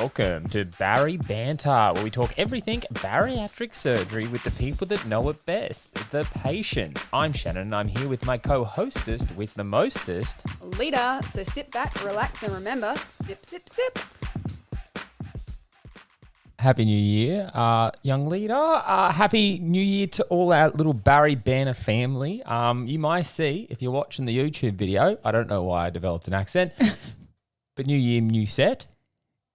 Welcome to Bari Banter, where we talk everything bariatric surgery with the people that know it best, the patients. I'm Shannon, and I'm here with my co-hostess with the mostest, Lita. So sit back, relax, and remember, sip, sip, sip. Happy New Year, young Lita. Happy New Year to all our little Bari Banter family. You might see, if you're watching the YouTube video, I don't know why I developed an accent, but New Year, new set.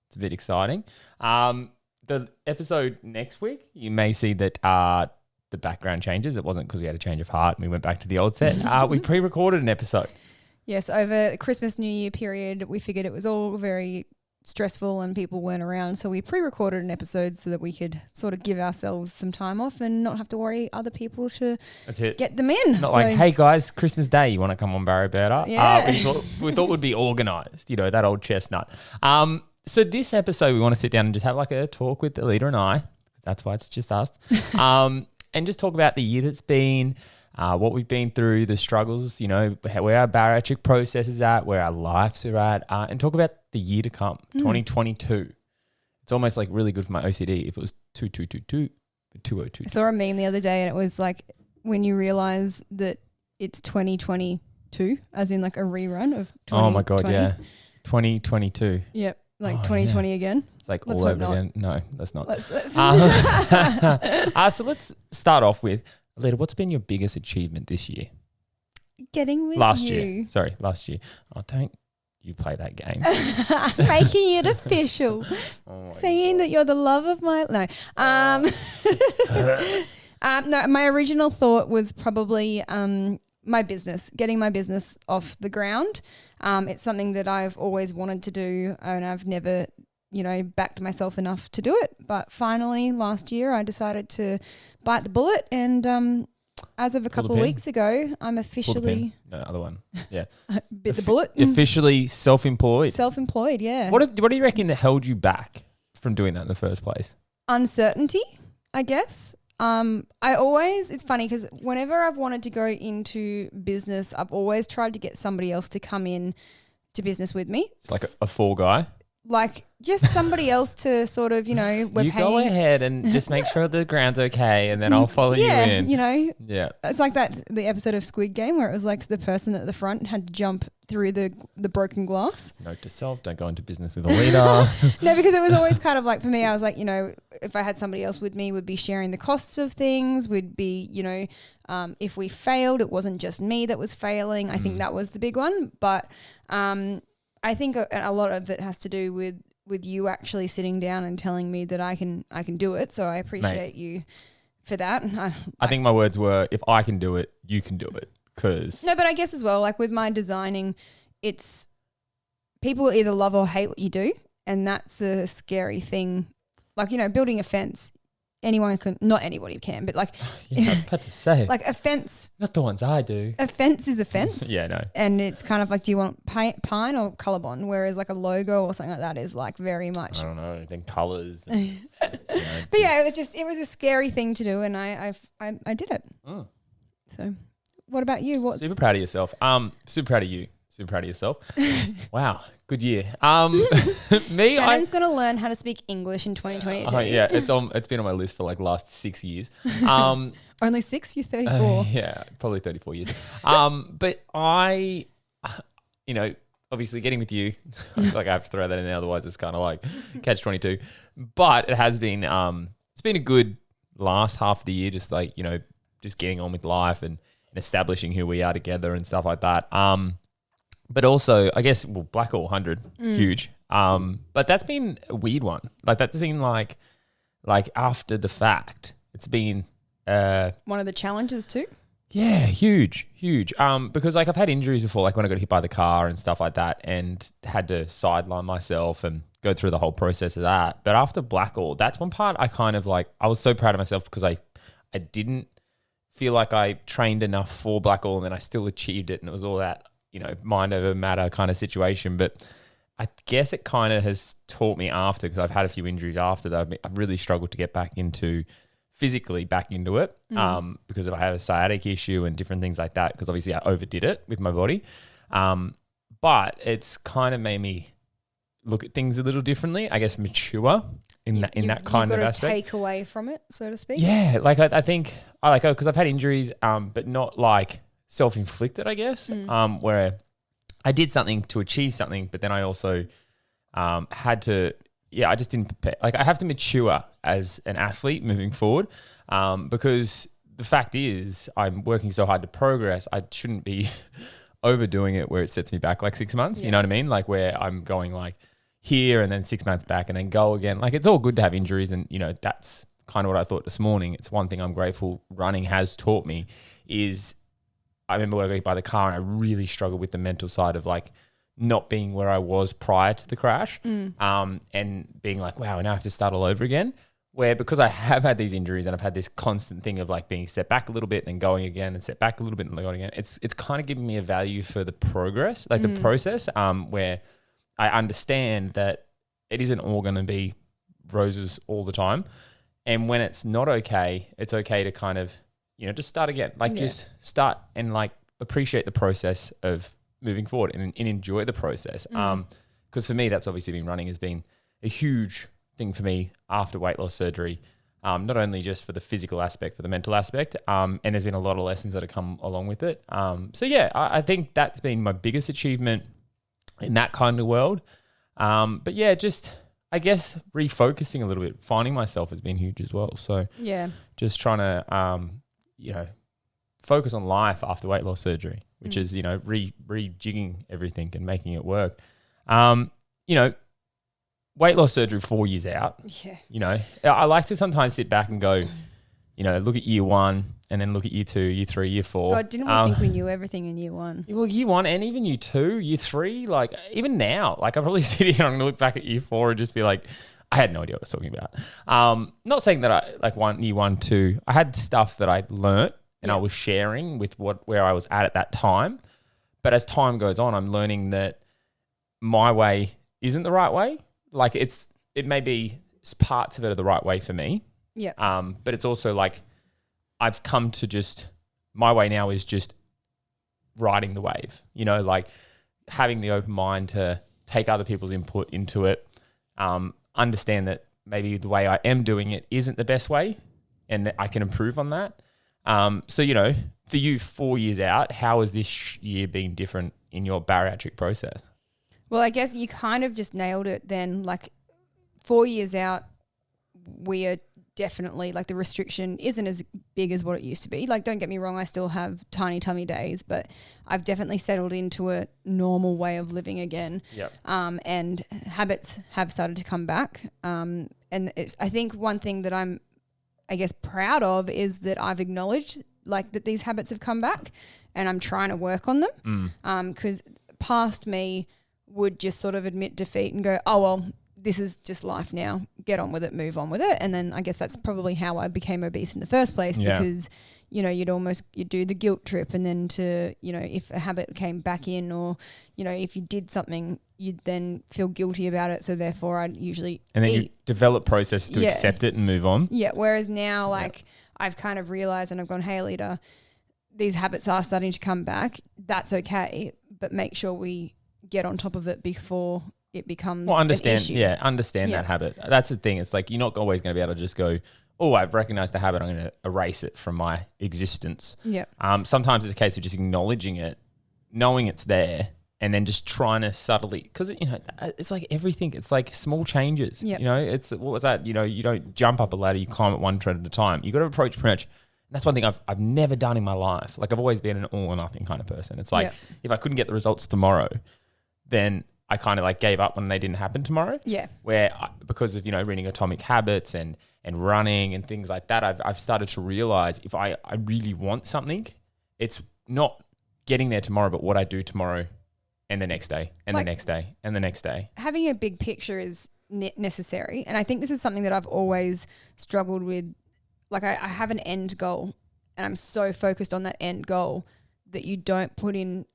It's a bit exciting. The episode next week, you may see that the background changes. It wasn't because we had a change of heart and we went back to the old set. We pre-recorded an episode. Yes, over the Christmas, New Year period, we figured it was all very stressful and people weren't around. So we pre-recorded an episode so that we could sort of give ourselves some time off and not have to worry other people to get them in. Not like, hey guys, Christmas Day, you want to come on Bari Banter? Yeah. We thought would be organised, that old chestnut. So this episode, we want to sit down and just have like a talk with Lita and I, because that's why it's just us, and just talk about the year that's been, what we've been through, the struggles, where our bariatric process is at, where our lives are at, and talk about the year to come, 2022. It's almost like really good for my OCD if it was 2222, but 2022. I saw a meme the other day and it was like when you realise that it's 2022, as in like a rerun of 2020. Oh my God, yeah. 2022. Yep. Like 2020 again. It's like Let's all hope over not. again. No, let's not. Let's So let's start off with, Lita, what's been your biggest achievement this year? getting with Last you. year. Sorry, last year. Oh, don't you play that game. Making it official. Oh my Saying that you're the love of my... No. No, my original thought was probably my business, getting my business off the ground. It's something that I've always wanted to do and I've never, backed myself enough to do it. But finally last year I decided to bite the bullet and as of a couple of weeks ago, I'm officially... No, other one. Yeah. Bit the bullet. Officially self-employed. Self-employed, yeah. What do you reckon that held you back from doing that in the first place? Uncertainty, I guess. It's funny because whenever I've wanted to go into business, I've always tried to get somebody else to come in to business with me. It's like a fall guy. Like just somebody else to sort of, we're paying. Go ahead and just make sure the ground's okay and then I'll follow you in. Yeah. It's like the episode of Squid Game where it was like the person at the front had to jump through the broken glass. Note to self, don't go into business with a leader. No, because it was always kind of like, for me, I was like, if I had somebody else with me, we'd be sharing the costs of things. We'd be, if we failed, it wasn't just me that was failing. I think that was the big one. But I think a lot of it has to do with you actually sitting down and telling me that I can do it. So I appreciate you for that. I think my words were, if I can do it, you can do it. No, but I guess as well, like with my designing, it's people either love or hate what you do. And that's a scary thing. Like, building a fence, not anybody can, but like, yeah, I was about to say, like a fence, not the ones I do. A fence is a fence. Yeah, no. And it's kind of like, do you want pine or Colorbond? Whereas like a logo or something like that is like very much. I don't know, then colours. But yeah, it was a scary thing to do, and I did it. Oh. So, what about you? Super proud of yourself. Super proud of you. Super proud of yourself. Wow. Good year. Shannon's going to learn how to speak English in 2022. Yeah, it's been on my list for like the last 6 years. Only 6? You're 34. Yeah, probably 34 years. But I, obviously getting with you, like I have to throw that in there, otherwise it's kind of like catch 22. But it has been, it's been a good last half of the year, just like, just getting on with life and establishing who we are together and stuff like that. But also, I guess, Black Hole 100, huge. But that's been a weird one. Like that's been like after the fact, it's been one of the challenges too. Yeah, huge. Because like I've had injuries before, like when I got hit by the car and stuff like that, and had to sideline myself and go through the whole process of that. But after Black Hole, that's one part I kind of like. I was so proud of myself because I didn't feel like I trained enough for Black Hole, and then I still achieved it, and it was all that. Mind over matter kind of situation. But I guess it kind of has taught me after, because I've had a few injuries after that. I've really struggled to get physically back into it because I had a sciatic issue and different things like that, because obviously I overdid it with my body. But it's kind of made me look at things a little differently. I guess mature in that kind of aspect. Take away from it, so to speak. Yeah, like I think I like because I've had injuries, but not like self-inflicted, I guess. Where I did something to achieve something, but then I also had to. Yeah, I just didn't prepare. Like I have to mature as an athlete moving forward, because the fact is I'm working so hard to progress. I shouldn't be overdoing it where it sets me back like 6 months. You know what I mean? Like where I'm going like here and then 6 months back and then go again. Like it's all good to have injuries, and that's kind of what I thought this morning. It's one thing I'm grateful running has taught me is I remember when I got hit by the car and I really struggled with the mental side of like not being where I was prior to the crash, and being like, wow, now I have to start all over again. Where because I have had these injuries and I've had this constant thing of like being set back a little bit and then going again and set back a little bit and going again, it's kind of giving me a value for the progress, like the process, where I understand that it isn't all going to be roses all the time. And when it's not okay, it's okay to kind of, just start again. Like just start and like appreciate the process of moving forward and enjoy the process. Because for me, that's obviously been running has been a huge thing for me after weight loss surgery, not only just for the physical aspect, for the mental aspect, and there's been a lot of lessons that have come along with it. So yeah, I think that's been my biggest achievement in that kind of world. But yeah, just I guess refocusing a little bit, finding myself has been huge as well. So yeah, just trying to focus on life after weight loss surgery, which is rejigging everything and making it work. Weight loss surgery 4 years out. Yeah. I like to sometimes sit back and go, look at year one and then look at year 2, year 3, year 4. God, didn't we think we knew everything in year one? Well, year 1 and even year 2, year 3, like even now, like I probably sit here and I'm going to look back at year 4 and just be like, I had no idea what I was talking about. Not saying that I like year 1, 2, I had stuff that I learnt and I was sharing with where I was at that time. But as time goes on, I'm learning that my way isn't the right way. Like it may be parts of it are the right way for me. Yeah. But it's also like I've come to just my way now is just riding the wave. Like having the open mind to take other people's input into it. Understand that maybe the way I am doing it isn't the best way, and that I can improve on that. So for you 4 years out, how has this year been different in your bariatric process? Well, I guess you kind of just nailed it then. Like 4 years out, we are definitely like the restriction isn't as big as what it used to be. Like, don't get me wrong, I still have tiny tummy days, but I've definitely settled into a normal way of living again. Yep. And habits have started to come back. And I think one thing that I'm, I guess, proud of is that I've acknowledged like that these habits have come back and I'm trying to work on them. Because past me would just sort of admit defeat and go, oh, well, this is just life now. Get on with it, move on with it. And then I guess that's probably how I became obese in the first place because, you'd do the guilt trip and then if a habit came back in or, if you did something, you'd then feel guilty about it. So therefore I'd usually And then you develop processes to accept it and move on. Yeah. Whereas now, I've kind of realized and I've gone, hey, Lita, these habits are starting to come back. That's okay. But make sure we get on top of it before it becomes an issue. Understand that habit. That's the thing. It's like you're not always going to be able to just go, oh, I've recognized the habit, I'm going to erase it from my existence. Yeah. Sometimes it's a case of just acknowledging it, knowing it's there, and then just trying to subtly, because it's like everything. It's like small changes. Yep. It's what was that? You don't jump up a ladder, you climb it one tread at a time. You got to approach pretty much. That's one thing I've never done in my life. Like I've always been an all or nothing kind of person. It's like if I couldn't get the results tomorrow, then I kind of like gave up when they didn't happen tomorrow. Yeah. Because of, reading Atomic Habits and running and things like that, I've started to realize if I really want something, it's not getting there tomorrow, but what I do tomorrow and the next day and the next day and the next day. Having a big picture is necessary. And I think this is something that I've always struggled with. Like I have an end goal and I'm so focused on that end goal that you don't put in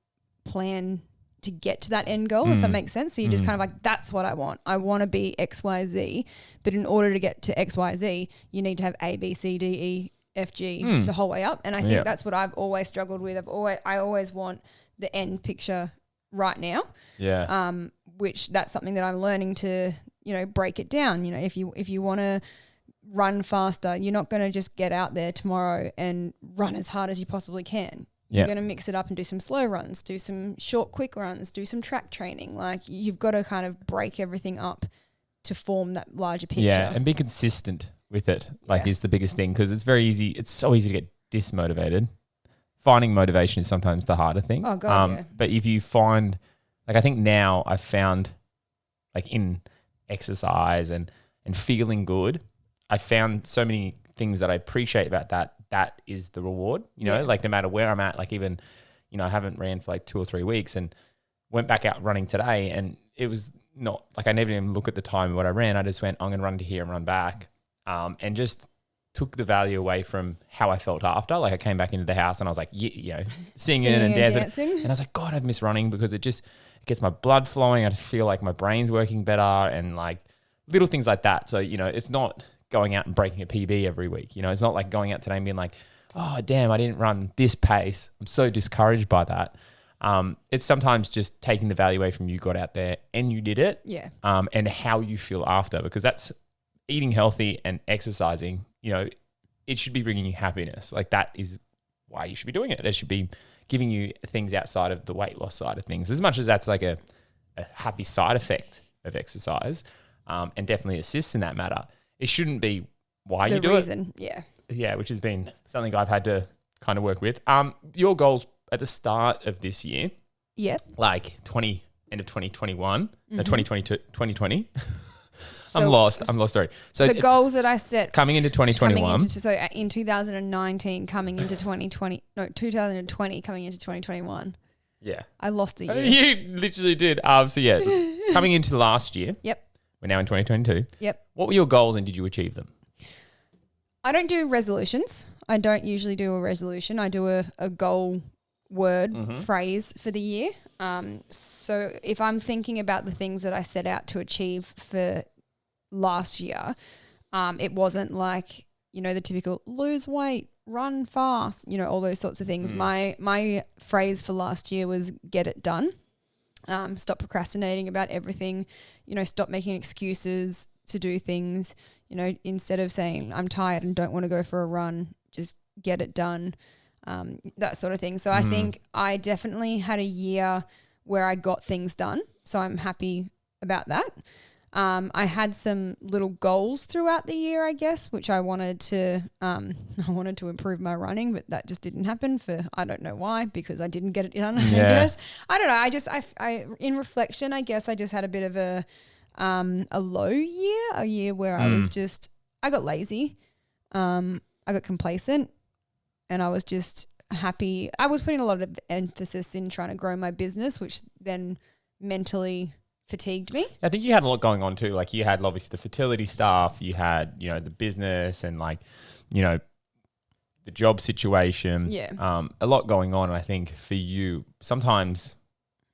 plan to get to that end goal, if that makes sense. So you just kind of like, that's what I want. I want to be X, Y, Z. But in order to get to X, Y, Z, you need to have A, B, C, D, E, F, G the whole way up. And I think that's what I've always struggled with. I always want the end picture right now. Yeah. which that's something that I'm learning to, break it down. If you want to run faster, you're not going to just get out there tomorrow and run as hard as you possibly can. You're going to mix it up and do some slow runs, do some short, quick runs, do some track training. Like you've got to kind of break everything up to form that larger picture. Yeah, and be consistent with it, is the biggest thing, because it's very easy. It's so easy to get dismotivated. Finding motivation is sometimes the harder thing. Oh, God, yeah. But if you find, I think now I've found, in exercise and feeling good, I found so many things that I appreciate about that. That is the reward, no matter where I'm at, even, I haven't ran for 2 or 3 weeks and went back out running today, and it was not I never even look at the time of what I ran. I just went, I'm going to run to here and run back, and just took the value away from how I felt after. I came back into the house and I was singing and dancing. And I was like, God, I've missed running, because it gets my blood flowing. I just feel like my brain's working better, and little things like that. So, it's not going out and breaking a PB every week. It's not like going out today and being like, oh, damn, I didn't run this pace. I'm so discouraged by that. It's sometimes just taking the value away from you got out there and you did it. Yeah. And how you feel after, because that's eating healthy and exercising, it should be bringing you happiness. That is why you should be doing it. It should be giving you things outside of the weight loss side of things, as much as that's a happy side effect of exercise, and definitely assists in that matter. It shouldn't be why you do it. Yeah, which has been something I've had to kind of work with. Your goals at the start of this year, yep, end of 2021, no, 2022, 2020. So I'm lost. Sorry. So the goals that I set coming into 2021. In 2019, coming into 2020, coming into 2021. Yeah. I lost a year. You literally did. Coming into last year. Yep. We're now in 2022. Yep. What were your goals and did you achieve them? I don't do resolutions. I don't usually do a resolution. I do a goal word phrase for the year. So if I'm thinking about the things that I set out to achieve for last year, it wasn't the typical lose weight, run fast, all those sorts of things. My phrase for last year was get it done. Stop procrastinating about everything, stop making excuses to do things, instead of saying I'm tired and don't want to go for a run, just get it done, that sort of thing. So I think I definitely had a year where I got things done. So I'm happy about that. I had some little goals throughout the year, I guess, which I wanted to improve my running, but that just didn't happen for, I don't know why, because I didn't get it done, I guess. I don't know. I in reflection, I guess I just had a bit of a low year, a year where I got lazy. I got complacent, and I was just happy. I was putting a lot of emphasis in trying to grow my business, which then mentally fatigued me. I think you had a lot going on too. You had obviously the fertility stuff, you had, the business and the job situation. Yeah. A lot going on. And I think for you, sometimes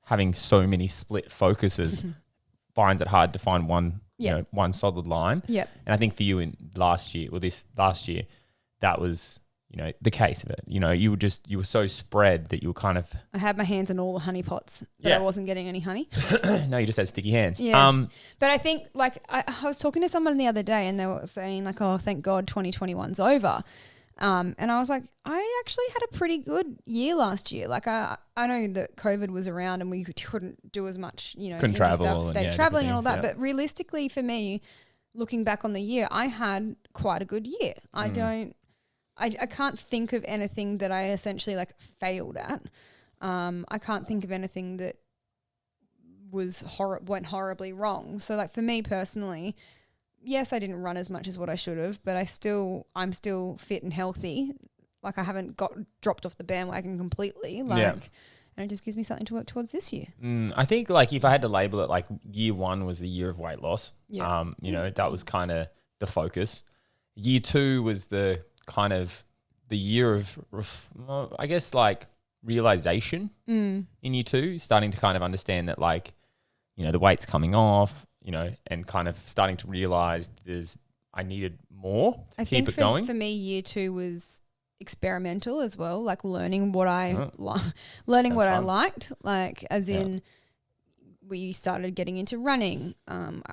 having so many split focuses finds it hard to find one, one solid line. Yep. And I think for you last year, that was, the case of it. You were so spread that you were kind of... I had my hands in all the honey pots, but I wasn't getting any honey. No, you just had sticky hands. Yeah. But I think I was talking to someone the other day and they were saying oh, thank God 2021's over. And I was like, I actually had a pretty good year last year. I know that COVID was around and we couldn't do as much, couldn't travel, state traveling and all that. But realistically for me, looking back on the year, I had quite a good year. I can't think of anything that I essentially failed at. I can't think of anything that went horribly wrong. So for me personally, yes, I didn't run as much as what I should have, but I'm still fit and healthy. I haven't dropped off the bandwagon completely. And it just gives me something to work towards this year. I think if I had to label it, year one was the year of weight loss. Yeah. That was kind of the focus. Year two was the kind of the year of, I guess, realization in year two, starting to kind of understand that the weight's coming off, and kind of starting to realize I needed more to keep it going. For me, year two was experimental as well, learning what I learning what I liked, as in we started getting into running.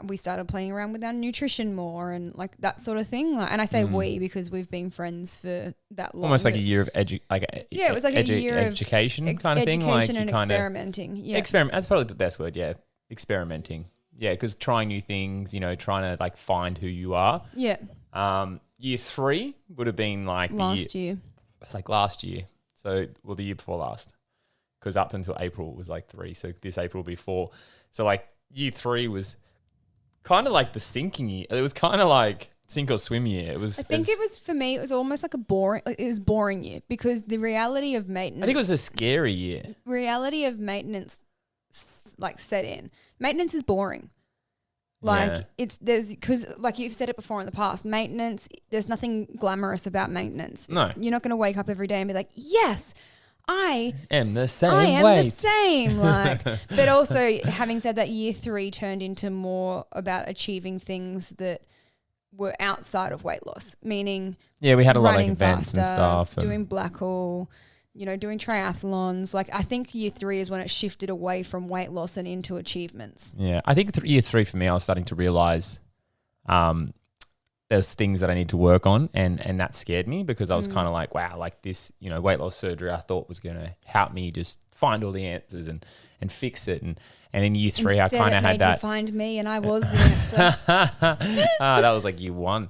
We started playing around with our nutrition more and like that sort of thing. Like, and I say we because we've been friends for that long. Almost like a year of it was like a year education of kind of thing. Education Like and experimenting. Yeah. That's probably the best word. Yeah. Experimenting. Yeah. Because trying new things, you know, trying to like find who you are. Yeah. Year 3 would have been like last year. Like last year. So, well, the year before last. Because up until April it was like 3. So this April will be 4. So like year 3 was kind of like the sinking year. It was kind of like sink or swim year. It was. I think it was for me. It was almost like it was boring year because the reality of maintenance. I think it was a scary year. Reality of maintenance, like set in. Maintenance is boring. Like because like you've said it before in the past, maintenance. There's nothing glamorous about maintenance. No, you're not going to wake up every day and be like, yes. I am the same. I am the same. Like, but also having said that, year 3 turned into more about achieving things that were outside of weight loss. Meaning, we had a lot of running events faster, and stuff, doing black hole, you know, doing triathlons. Like, I think year 3 is when it shifted away from weight loss and into achievements. Yeah, I think year 3 for me, I was starting to realize, there's things that I need to work on, and that scared me because I was kind of like, wow, like this, you know, weight loss surgery I thought was going to help me just find all the answers and fix it. And in year 3, Instead, I kind of had that. You find me and I was the answer. That was like year 1.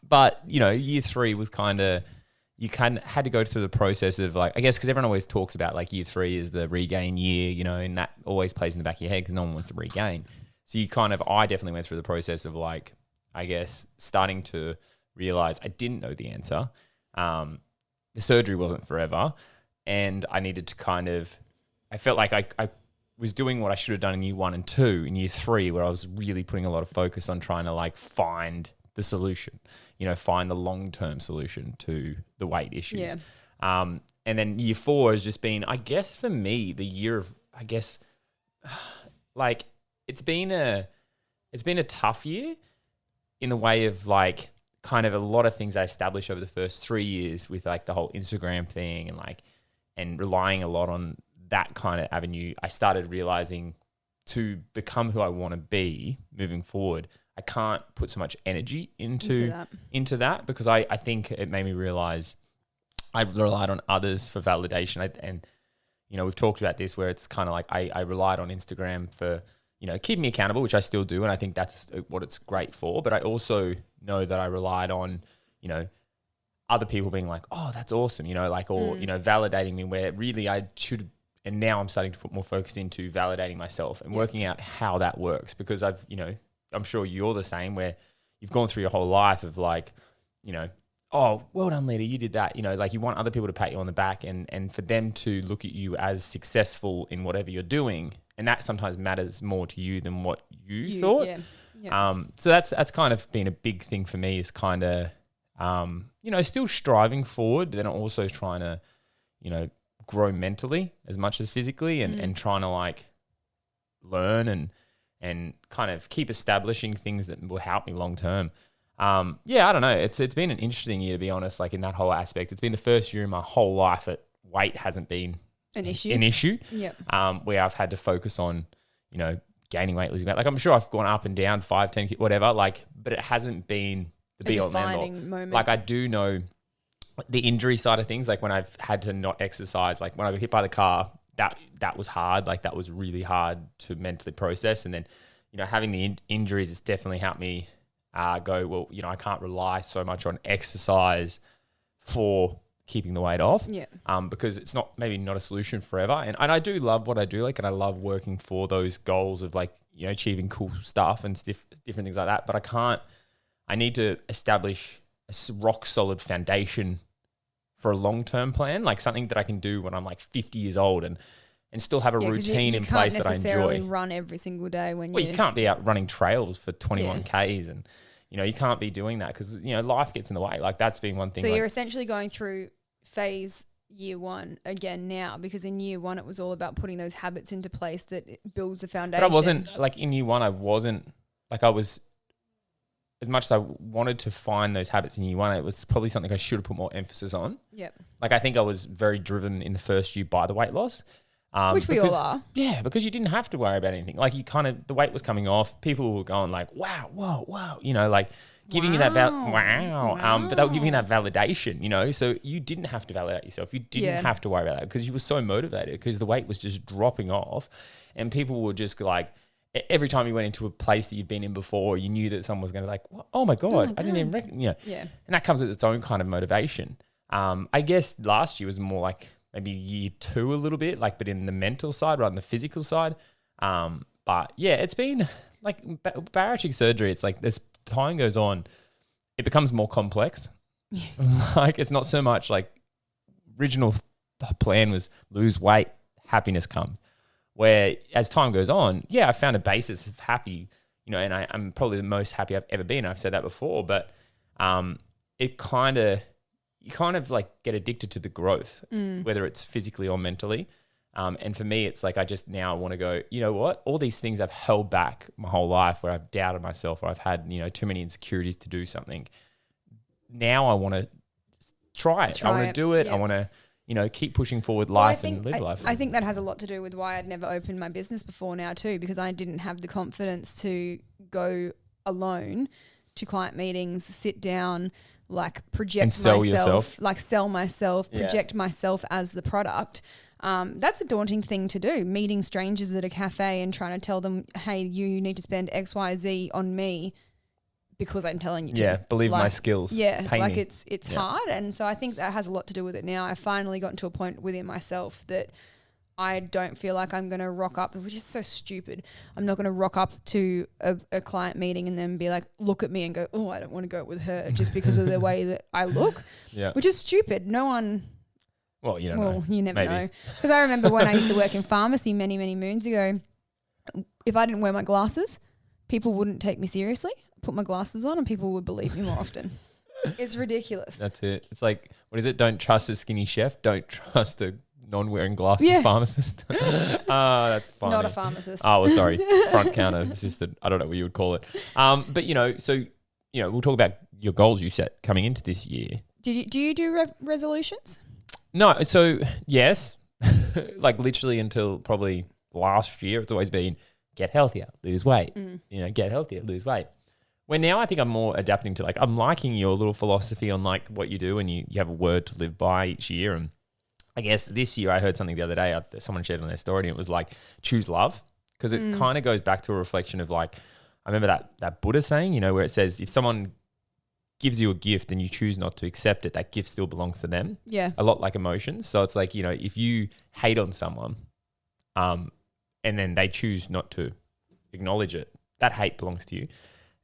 But, you know, year 3 was kind of, you kind of had to go through the process of like, I guess because everyone always talks about like year 3 is the regain year, you know, and that always plays in the back of your head because no one wants to regain. So I definitely went through the process of like, I guess, starting to realize I didn't know the answer. The surgery wasn't forever. And I needed to I felt like I was doing what I should have done in year 1 and 2. In year 3, where I was really putting a lot of focus on trying to like find the solution, you know, find the long-term solution to the weight issues. Yeah. And then year 4 has just been, I guess for me, the year of, I guess, like it's been a tough year. In the way of like kind of a lot of things I established over the first 3 years with like the whole Instagram thing and relying a lot on that kind of avenue, I started realizing to become who I want to be moving forward, I can't put so much energy into that because I think it made me realize I relied on others for validation. And, you know, we've talked about this where it's kind of like I relied on Instagram for, you know, keep me accountable, which I still do. And I think that's what it's great for. But I also know that I relied on, you know, other people being like, oh, that's awesome, you know, like, or, you know, validating me where really I should. And now I'm starting to put more focus into validating myself and working out how that works because I've, you know, I'm sure you're the same where you've gone through your whole life of like, you know, oh, well done, Lita, you did that. You know, like you want other people to pat you on the back and for them to look at you as successful in whatever you're doing. And that sometimes matters more to you than what you thought. Yeah. So that's kind of been a big thing for me is kind of, you know, still striving forward, but then also trying to, you know, grow mentally as much as physically and trying to like learn and kind of keep establishing things that will help me long term. I don't know. It's been an interesting year, to be honest, like in that whole aspect. It's been the first year in my whole life that weight hasn't been an issue. Yeah. Where I've had to focus on, you know, gaining weight, losing weight. Like I'm sure I've gone up and down 5, 10, whatever, like, but it hasn't been the be all and end all. Moment. Like I do know the injury side of things, like when I've had to not exercise, like when I got hit by the car, that was hard. Like that was really hard to mentally process. And then, you know, having the injuries has definitely helped me go, well, you know, I can't rely so much on exercise for keeping the weight off. Yeah. Because it's maybe not a solution forever. And I do love what I do, like, and I love working for those goals of like, you know, achieving cool stuff and different things like that. But I need to establish a rock solid foundation for a long-term plan, like something that I can do when I'm like 50 years old and still have a routine in place that I enjoy. You can't necessarily run every single day you can't be out running trails for 21 Ks and, you know, you can't be doing that because, you know, life gets in the way. Like that's been one thing. So you're essentially going through phase year 1 again now because in year 1 it was all about putting those habits into place that builds the foundation. But I wasn't, like in year 1 I wasn't, like I was, as much as I wanted to find those habits in year 1, it was probably something I should have put more emphasis on. Yep. Like I think I was very driven in the first year by the weight loss. Which we all are. Yeah, because you didn't have to worry about anything. Like the weight was coming off. People were going like, wow, whoa, wow. Like giving you that, but they were giving you that validation, So you didn't have to validate yourself. You didn't have to worry about that because you were so motivated because the weight was just dropping off. And people were just like, every time you went into a place that you've been in before, you knew that someone was going to be like, oh my God, I didn't even recognize, Yeah. And that comes with its own kind of motivation. I guess last year was more like maybe year 2 a little bit, but in the mental side rather than the physical side. But yeah, it's been like bariatric surgery. It's like as time goes on, it becomes more complex. It's not so much like original plan was lose weight, happiness comes. Where as time goes on, I found a basis of happy, and I'm probably the most happy I've ever been. I've said that before, but you kind of like get addicted to the growth, whether it's physically or mentally. And for me, it's like I just now want to go, you know what? All these things I've held back my whole life where I've doubted myself or I've had, too many insecurities to do something. Now I want to try it. I want to do it. Yep. I want to, keep pushing forward life and live life. I think that has a lot to do with why I'd never opened my business before now too, because I didn't have the confidence to go alone to client meetings, sit down, project myself, sell myself, project myself as the product. That's a daunting thing to do, meeting strangers at a cafe and trying to tell them, hey, you need to spend XYZ on me because I'm telling you to. Yeah, believe my skills. Yeah, it's hard. And so I think that has a lot to do with it now. I've finally gotten to a point within myself that I don't feel like I'm going to rock up, which is so stupid. I'm not going to rock up to a client meeting and then be like, look at me and go, oh, I don't want to go with her just because of the way that I look, which is stupid. No one... Well, you don't know. You never know. Because I remember when I used to work in pharmacy many, many moons ago, if I didn't wear my glasses, people wouldn't take me seriously. Put my glasses on and people would believe me more often. It's ridiculous. That's it. It's like, what is it? Don't trust a skinny chef. Don't trust a non-wearing glasses pharmacist. That's funny. Not a pharmacist. Oh, well, sorry. Front counter assistant. I don't know what you would call it. But, we'll talk about your goals you set coming into this year. Do you do resolutions? No. So, yes. Literally until probably last year, it's always been get healthier, lose weight. Get healthier, lose weight. Where now I think I'm more adapting to I'm liking your little philosophy on what you do and you have a word to live by each year. And I guess this year I heard something the other day that someone shared on their story and it was choose love, because it kind of goes back to a reflection of I remember that Buddha saying, where it says if someone gives you a gift and you choose not to accept it, that gift still belongs to them. Yeah. A lot like emotions. So it's if you hate on someone and then they choose not to acknowledge it, that hate belongs to you.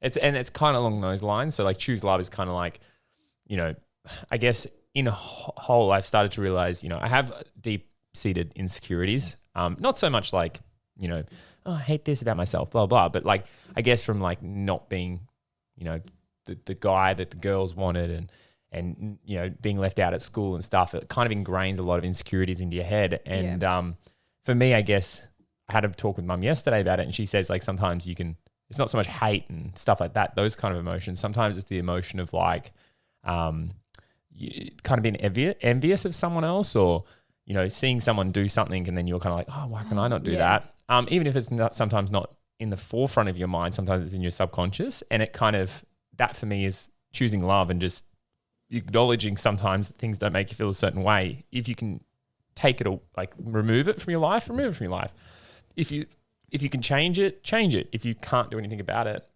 It's kind of along those lines. So choose love is kind of I guess in a whole, I've started to realize, I have deep-seated insecurities. Not so much oh, I hate this about myself, blah, blah. But I guess from not being, the guy that the girls wanted and being left out at school and stuff, it kind of ingrains a lot of insecurities into your head. And for me, I guess I had a talk with Mum yesterday about it and she says sometimes you can, it's not so much hate and stuff like that, those kind of emotions. Sometimes it's the emotion of kind of being envious of someone else or, seeing someone do something and then you're kind of oh, why can I not do that? Even if it's sometimes not in the forefront of your mind, sometimes it's in your subconscious. And it kind of, that for me is choosing love and just acknowledging sometimes that things don't make you feel a certain way. If you can take it, remove it from your life, remove it from your life. If you can change it, change it. If you can't do anything about it,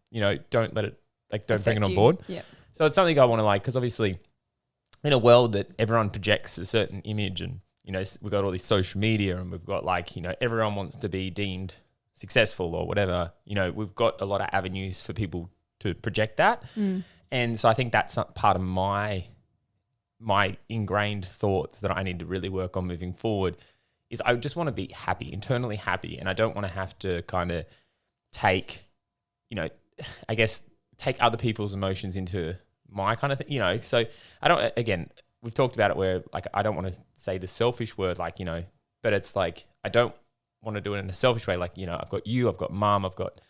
don't let it, don't bring it on board. Yeah. So it's something I want to because obviously in a world that everyone projects a certain image and, we've got all this social media and we've got everyone wants to be deemed successful or whatever, we've got a lot of avenues for people to project that. And so I think that's part of my ingrained thoughts that I need to really work on moving forward is I just want to be happy, internally happy. And I don't want to have to kind of take, I guess, take other people's emotions into my kind of thing, So I don't, again, we've talked about it where I don't want to say the selfish word, but it's I don't want to do it in a selfish way. I've got you, I've got mum, I've got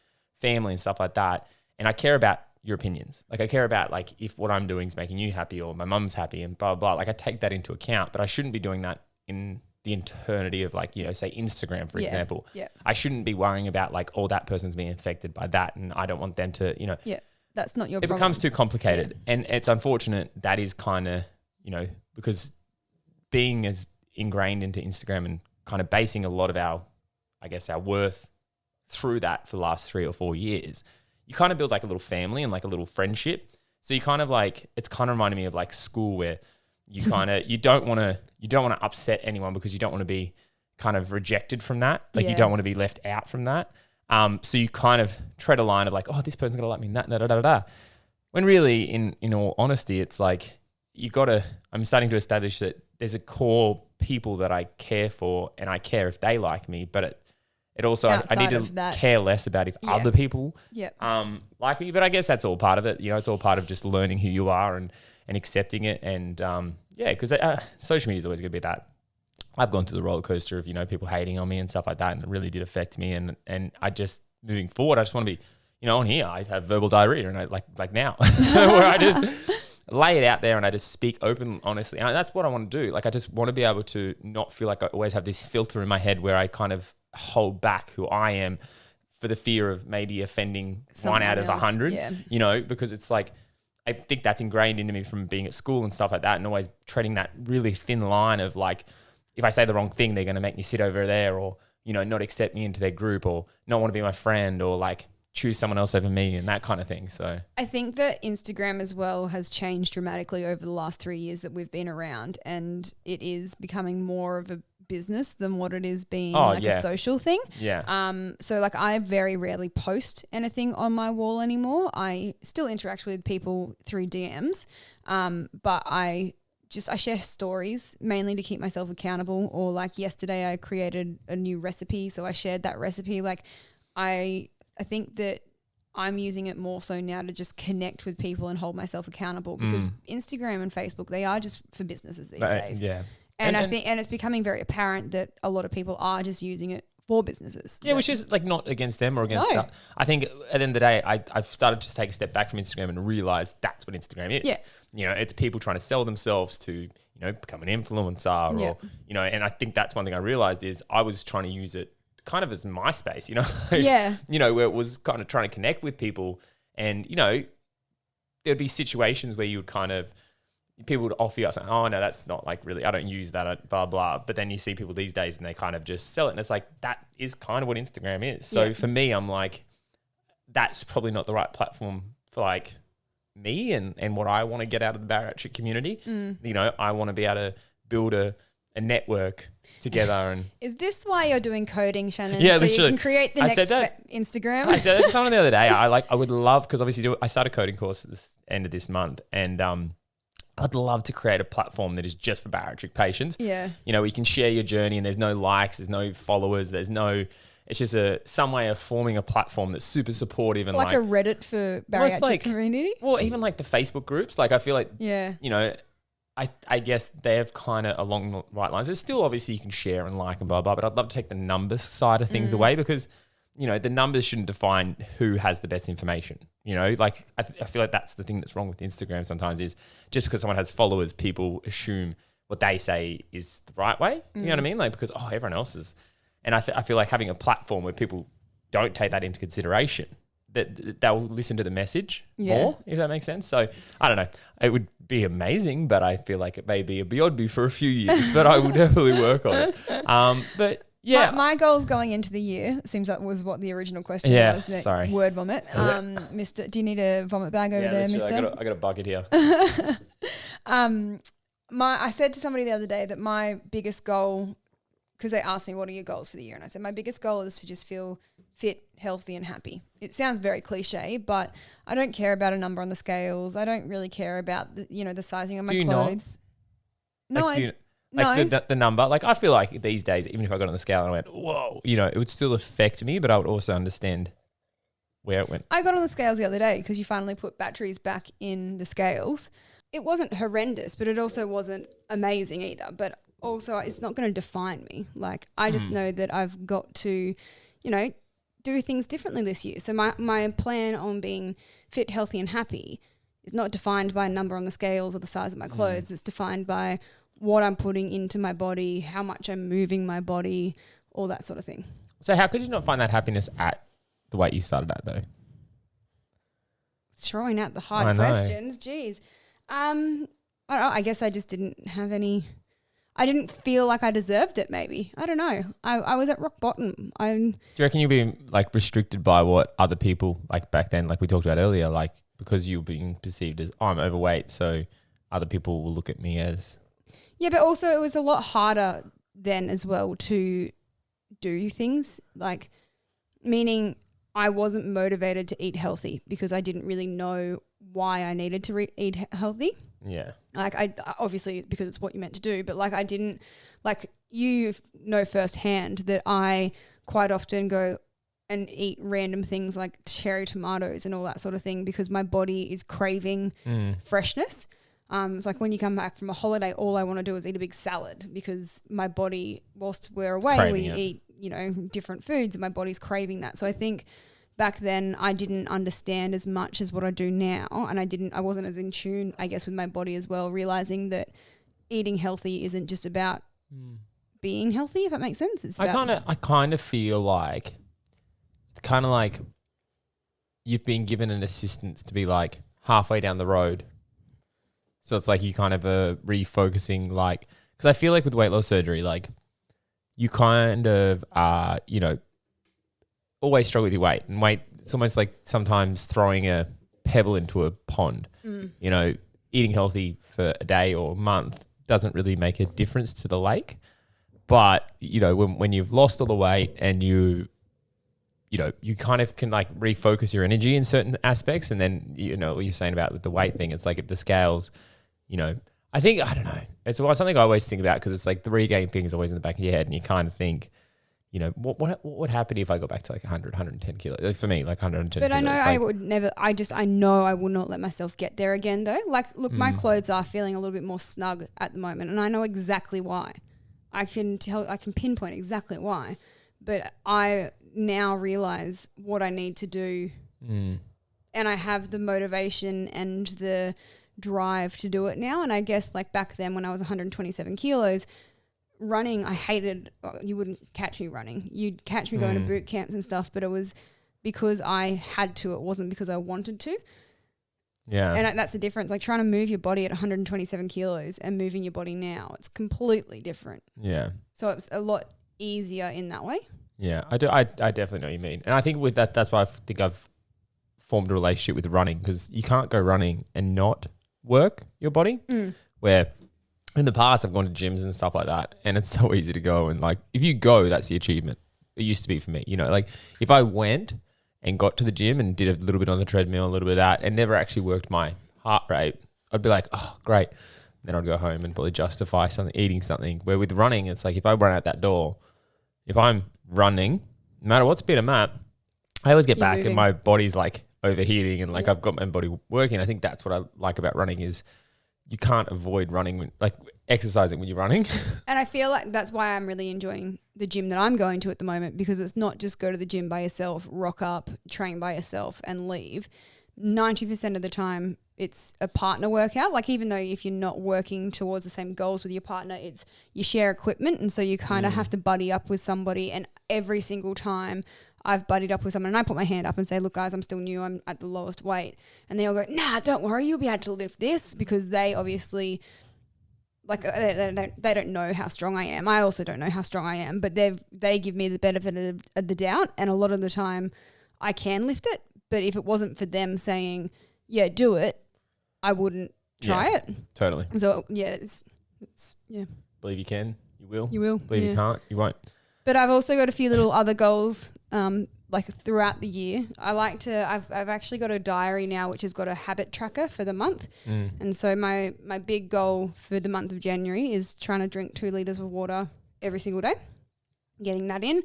family and stuff like that. And I care about your opinions. I care about if what I'm doing is making you happy or my mum's happy and blah, blah, blah. I take that into account, but I shouldn't be doing that in the eternity of like, say Instagram, for example. Yeah. I shouldn't be worrying about like, oh, that person's being affected by that. And I don't want them to, Yeah. That's not your it problem. becomes too complicated. Yeah. And it's unfortunate that is kind of, because being as ingrained into Instagram and kind of basing a lot of our worth through that for the last 3 or 4 years, you kind of build like a little family and like a little friendship. So you kind of like, it's kind of reminding me of like school where you kind of, you don't want to upset anyone because you don't want to be kind of rejected from that. Like you don't want to be left out from that. So you kind of tread a line of like, oh, this person's going to like me, da. When really, in all honesty, it's like I'm starting to establish that there's a core people that I care for and I care if they like me, but it also, I need to care less about if other people like me. But I guess that's all part of it. It's all part of just learning who you are and accepting it. And because social media is always going to be that. I've gone through the roller coaster of, people hating on me and stuff like that. And it really did affect me. And I just, moving forward, I just want to be, on here, I have verbal diarrhea and I like now where I just lay it out there and I just speak open, honestly. And that's what I want to do. Like, I just want to be able to not feel like I always have this filter in my head where I kind of hold back who I am for the fear of maybe offending someone 1 out of 100, because it's like, I think that's ingrained into me from being at school and stuff like that and always treading that really thin line of like, if I say the wrong thing, they're going to make me sit over there or, not accept me into their group or not want to be my friend or like choose someone else over me and that kind of thing. So I think that Instagram as well has changed dramatically over the last 3 years that we've been around, and it is becoming more of a business than what it is being a social thing. Yeah. So like I very rarely post anything on my wall anymore. I still interact with people through DMs, but I share stories mainly to keep myself accountable. Or like yesterday I created a new recipe, so I shared that recipe. Like I think that I'm using it more so now to just connect with people and hold myself accountable, because Instagram and Facebook, they are just for businesses these days. Yeah. And I think it's becoming very apparent that a lot of people are just using it for businesses. Yeah, which is like not against them or against that. I think at the end of the day, I've started to take a step back from Instagram and realize that's what Instagram is. Yeah. It's people trying to sell themselves to, become an influencer or, and I think that's one thing I realized is I was trying to use it kind of as MySpace, where it was kind of trying to connect with people and, there'd be situations where you would kind of, people would offer you saying, oh no, that's not like really, I don't use that, blah, blah. But then you see people these days and they kind of just sell it. And it's like, that is kind of what Instagram is. So for me, I'm like, that's probably not the right platform for like me and what I want to get out of the bariatric community. I want to be able to build a network together. And is this why you're doing coding, Shannon? Yeah, so you can create the next Instagram. I said that to someone the other day. I would love, because obviously I start a coding course at the end of this month, and I'd love to create a platform that is just for bariatric patients. Yeah. Where you can share your journey and there's no likes, there's no followers, it's just some way of forming a platform that's super supportive and like a Reddit for bariatric community. Well, even like the Facebook groups, like I feel like, I guess they're kind of along the right lines. There's still obviously you can share and like and blah, blah, but I'd love to take the numbers side of things away, because, the numbers shouldn't define who has the best information. Like I feel like that's the thing that's wrong with Instagram sometimes, is just because someone has followers, people assume what they say is the right way. You know what I mean? Like, because, everyone else is. And I feel like having a platform where people don't take that into consideration, that they'll listen to the message more, if that makes sense. So I don't know. It would be amazing, but I feel like it may be beyond me for a few years, but I will definitely work on it. But yeah, my goals going into the year, seems that was what the original question was. Sorry. Word vomit. Mister, do you need a vomit bag over there, Mister? I got a bucket here. I said to somebody the other day that my biggest goal, because they asked me, what are your goals for the year? And I said, my biggest goal is to just feel fit, healthy and happy. It sounds very cliche, but I don't care about a number on the scales. I don't really care about the sizing of my clothes. The number, like I feel like these days, even if I got on the scale and I went, whoa, it would still affect me, but I would also understand where it went. I got on the scales the other day because you finally put batteries back in the scales. It wasn't horrendous, but it also wasn't amazing either. But also it's not going to define me. Like I just know that I've got to, do things differently this year. So my plan on being fit, healthy and happy is not defined by a number on the scales or the size of my clothes. It's defined by what I'm putting into my body, how much I'm moving my body, all that sort of thing. So how could you not find that happiness at the weight you started at though? Throwing out the hard questions. Jeez. I don't know. I guess I just didn't have any. I didn't feel like I deserved it. Maybe I don't know. I was at rock bottom. Do you reckon you're being like restricted by what other people like back then, like we talked about earlier, like because you were being perceived as I'm overweight, so other people will look at me as. Yeah, but also it was a lot harder then as well to do things, like meaning I wasn't motivated to eat healthy because I didn't really know why I needed to eat healthy. Yeah. Like I obviously because it's what you meant to do, but like I didn't, like you know firsthand that I quite often go and eat random things like cherry tomatoes and all that sort of thing because my body is craving freshness. It's like when you come back from a holiday, all I want to do is eat a big salad because my body, whilst we're away, we eat, you know, different foods and my body's craving that. So I think back then I didn't understand as much as what I do now, and I wasn't as in tune, I guess, with my body as well, realizing that eating healthy isn't just about being healthy, if that makes sense. It's about I kind of feel like it's kind of like you've been given an assistance to be like halfway down the road. So it's like you kind of are refocusing, like, because I feel like with weight loss surgery, like you kind of you know, always struggle with your weight, and weight, it's almost like sometimes throwing a pebble into a pond. You know, eating healthy for a day or a month doesn't really make a difference to the lake. But, you know, when you've lost all the weight and you know, you kind of can like refocus your energy in certain aspects. And then, you know, what you're saying about the weight thing, it's like if the scales, you know, I don't know. It's something I always think about because it's like the regain thing is always in the back of your head and you kind of think, you know, what would happen if I got back to like 100, 110 kilos? Like for me, like 110 But kilos. I know like, I would never, I know I will not let myself get there again though. Like, look, my clothes are feeling a little bit more snug at the moment and I know exactly why. I can pinpoint exactly why. But I now realize what I need to do and I have the motivation and the drive to do it now. And I guess like back then when I was 127 kilos, running, I hated, you wouldn't catch me running. You'd catch me going to boot camps and stuff, but it was because I had to. It wasn't because I wanted to. Yeah. And that's the difference. Like trying to move your body at 127 kilos and moving your body now, it's completely different. Yeah. So it's a lot easier in that way. Yeah, I do. I definitely know what you mean. And I think with that, that's why I think I've formed a relationship with running because you can't go running and not work your body. Where in the past I've gone to gyms and stuff like that and it's so easy to go and like if you go, that's the achievement. It used to be for me, you know, like if I went and got to the gym and did a little bit on the treadmill, a little bit of that and never actually worked my heart rate, I'd be like, oh, great. Then I'd go home and probably justify eating something. Where with running, it's like if I run out that door, if I'm running, no matter what speed I'm at, I always get back moving. And my body's like overheating and like I've got my body working. I think that's what I like about running is you can't avoid running, like exercising when you're running. And I feel like that's why I'm really enjoying the gym that I'm going to at the moment because it's not just go to the gym by yourself, rock up, train by yourself and leave. 90% of the time it's a partner workout. Like even though if you're not working towards the same goals with your partner, it's you share equipment and so you kind of have to buddy up with somebody. And every single time I've buddied up with someone and I put my hand up and say, look guys, I'm still new, I'm at the lowest weight. And they all go, nah, don't worry, you'll be able to lift this because they obviously like they don't know how strong I am. I also don't know how strong I am, but they give me the benefit of the doubt. And a lot of the time I can lift it. But if it wasn't for them saying, yeah, do it, I wouldn't try it. Totally. So yeah, it's yeah. Believe you can, you will. You will. Believe you can't, you won't. But I've also got a few little other goals like throughout the year. I've actually got a diary now which has got a habit tracker for the month. And so my big goal for the month of January is trying to drink 2 liters of water every single day, getting that in,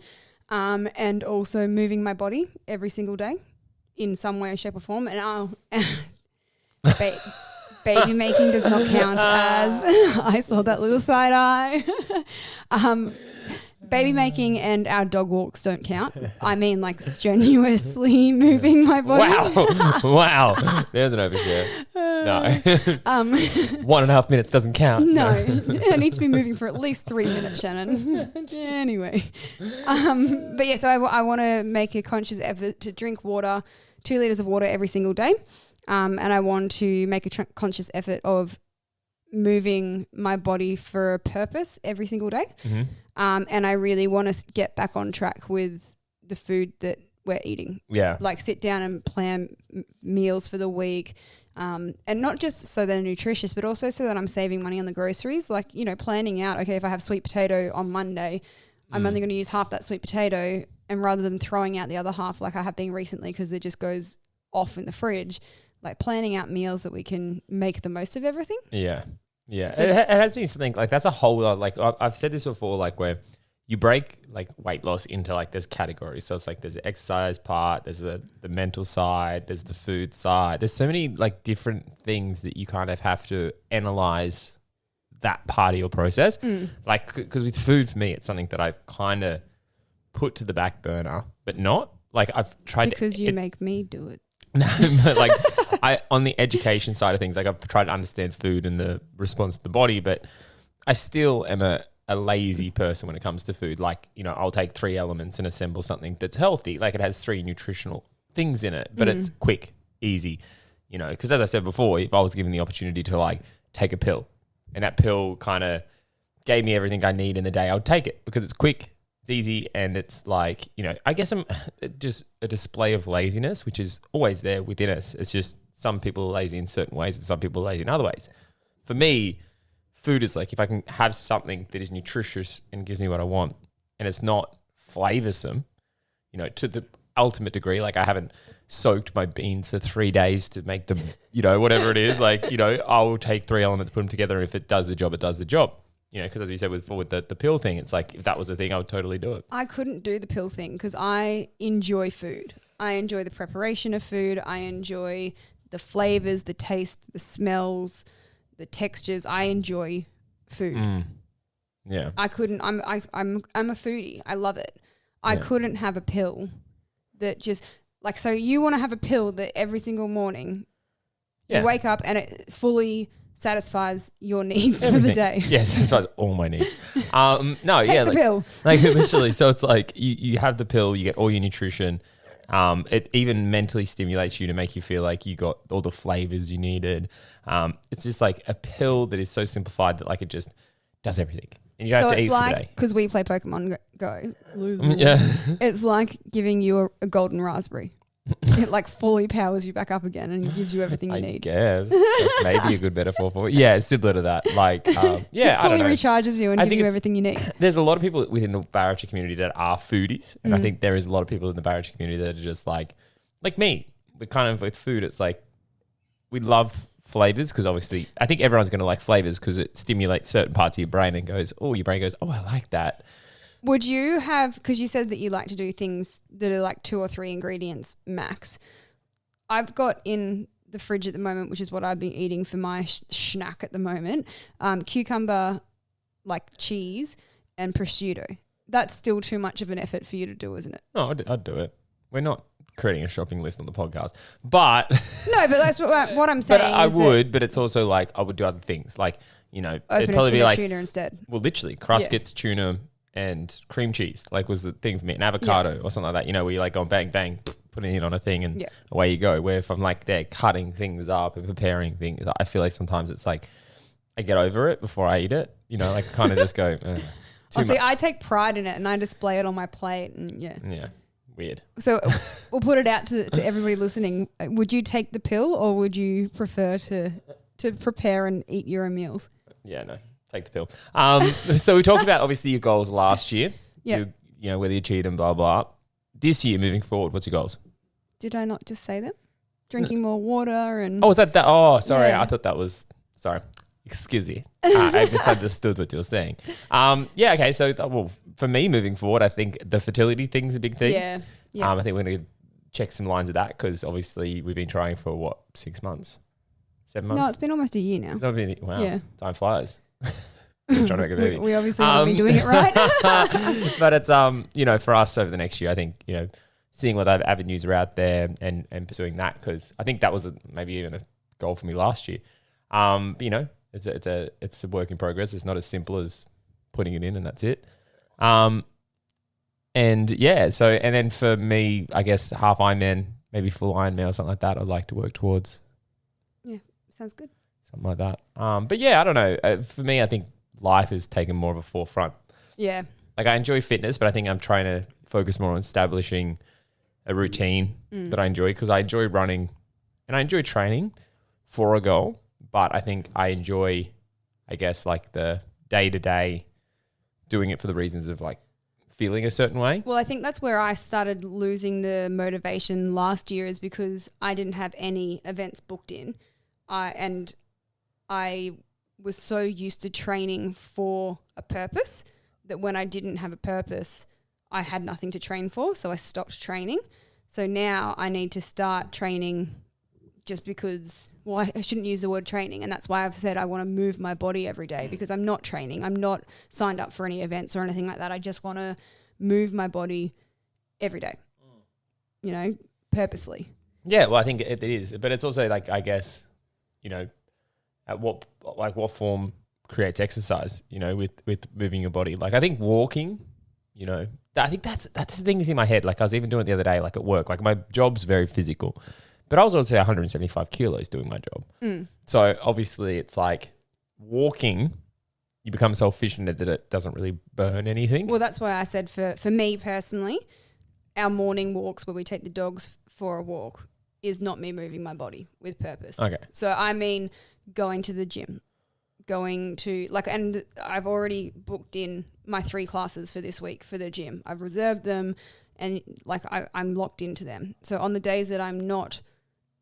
and also moving my body every single day in some way, shape or form. And baby making does not count as I saw that little side eye. Baby making and our dog walks don't count. I mean, like strenuously moving my body. Wow. There's an overshare. No. 1.5 minutes doesn't count. No. I need to be moving for at least 3 minutes, Shannon. Anyway. But yeah, so I want to make a conscious effort to drink water, 2 liters of water every single day. And I want to make a conscious effort of moving my body for a purpose every single day. Mm-hmm. And I really want to get back on track with the food that we're eating. Yeah. Like sit down and plan meals for the week. And not just so they're nutritious, but also so that I'm saving money on the groceries. Like, you know, planning out, okay, if I have sweet potato on Monday, I'm only going to use half that sweet potato. And rather than throwing out the other half like I have been recently because it just goes off in the fridge, like planning out meals that we can make the most of everything. Yeah. Yeah, so it has been something like that's a whole lot. Like I've said this before, like where you break like weight loss into like there's categories. So it's like there's the exercise part, there's the mental side, there's the food side. There's so many like different things that you kind of have to analyze that part of your process. Like because with food for me, it's something that I've kind of put to the back burner, but not like I've tried because you make me do it. No, but like on the education side of things, like I've tried to understand food and the response to the body, but I still am a lazy person when it comes to food. Like, you know, I'll take 3 elements and assemble something that's healthy. Like it has 3 nutritional things in it, but it's quick, easy, you know, because as I said before, if I was given the opportunity to like take a pill and that pill kind of gave me everything I need in the day, I would take it because it's quick. It's easy and it's like, you know, I guess I'm just a display of laziness, which is always there within us. It's just some people are lazy in certain ways and some people are lazy in other ways. For me, food is like if I can have something that is nutritious and gives me what I want and it's not flavorsome, you know, to the ultimate degree. Like I haven't soaked my beans for 3 days to make them, you know, whatever it is. Like, you know, I will take 3 elements, put them together. And if it does the job, it does the job. You know, because as we said with the pill thing, it's like if that was the thing, I would totally do it. I couldn't do the pill thing because I enjoy food. I enjoy the preparation of food. I enjoy the flavors, the taste, the smells, the textures. I enjoy food. Yeah. I couldn't. I'm a foodie. I love it. I couldn't have a pill that just like so. You want to have a pill that every single morning you wake up and it fully satisfies your needs for the day. Yeah, satisfies all my needs. No, Take the pill. Like literally. So it's like you have the pill, you get all your nutrition. It even mentally stimulates you to make you feel like you got all the flavors you needed. It's just like a pill that is so simplified that like it just does everything. And you don't have to eat for the day. Because we play Pokemon Go. Yeah. It's like giving you a golden raspberry. It like fully powers you back up again and gives you everything you need. I guess that's maybe a good metaphor for it. Yeah, it's similar to that. Like, yeah, it fully recharges you and gives you everything you need. There's a lot of people within the bariatric community that are foodies, and I think there is a lot of people in the bariatric community that are just like me. We're kind of with food. It's like we love flavors because obviously I think everyone's going to like flavors because it stimulates certain parts of your brain and goes, oh, your brain goes, oh, I like that. Would you have, because you said that you like to do things that are like 2 or 3 ingredients max. I've got in the fridge at the moment, which is what I've been eating for my snack at the moment, cucumber, like cheese and prosciutto. That's still too much of an effort for you to do, isn't it? No, I'd do it. We're not creating a shopping list on the podcast, but... No, but that's what I'm saying. But I would, but it's also like I would do other things. Like, you know, it'd probably be like... tuna instead. Well, literally, Cruskets, tuna... and cream cheese, like was the thing for me, an avocado or something like that, you know, where you like go bang, bang, putting it on a thing and away you go. Where if I'm like there cutting things up and preparing things, I feel like sometimes it's like I get over it before I eat it, you know, like kind of just go, see, I take pride in it and I display it on my plate and Yeah, weird. So we'll put it out to everybody listening. Would you take the pill or would you prefer to prepare and eat your own meals? Yeah, no. Take the pill. So we talked about obviously your goals last year. Yeah. You know, whether you cheat and blah, blah. This year, moving forward, what's your goals? Did I not just say them? Drinking more water and... Oh, was that? Oh, sorry. Yeah. I thought that was... Sorry. Excuse me. I misunderstood what you were saying. Yeah, okay. So, well, for me, moving forward, I think the fertility thing's a big thing. Yeah. I think we're going to check some lines of that because obviously we've been trying for, 6 months? 7 months? No, it's been almost a year now. Wow. Yeah. Time flies. Trying to make a movie. We obviously haven't been doing it right. But it's, for us over the next year, I think, seeing what other avenues are out there and pursuing that, because I think that was maybe even a goal for me last year. It's a work in progress. It's not as simple as putting it in and that's it. And then for me, I guess half Ironman, maybe full Ironman or something like that, I'd like to work towards. Yeah, sounds good. Something like that. But yeah, I don't know. For me, I think life has taken more of a forefront. Yeah. Like I enjoy fitness, but I think I'm trying to focus more on establishing a routine that I enjoy, because I enjoy running and I enjoy training for a goal. But I think I enjoy, I guess, like the day-to-day doing it for the reasons of like feeling a certain way. Well, I think that's where I started losing the motivation last year, is because I didn't have any events booked in. I was so used to training for a purpose that when I didn't have a purpose, I had nothing to train for. So I stopped training. So now I need to start training just because, well, I shouldn't use the word training. And that's why I've said I want to move my body every day, because I'm not training. I'm not signed up for any events or anything like that. I just want to move my body every day, purposely. Yeah, well, I think it is. But it's also like, I guess, at what form creates exercise, with moving your body. Like I think walking, I think that's the thing is in my head. Like I was even doing it the other day, like at work, like my job's very physical, but I was also 175 kilos doing my job. So obviously it's like walking, you become so efficient that it doesn't really burn anything. Well, that's why I said for me personally, our morning walks where we take the dogs for a walk is not me moving my body with purpose. Okay. So I mean going to the gym, and I've already booked in my 3 classes for this week for the gym. I've reserved them and I'm locked into them. So on the days that I'm not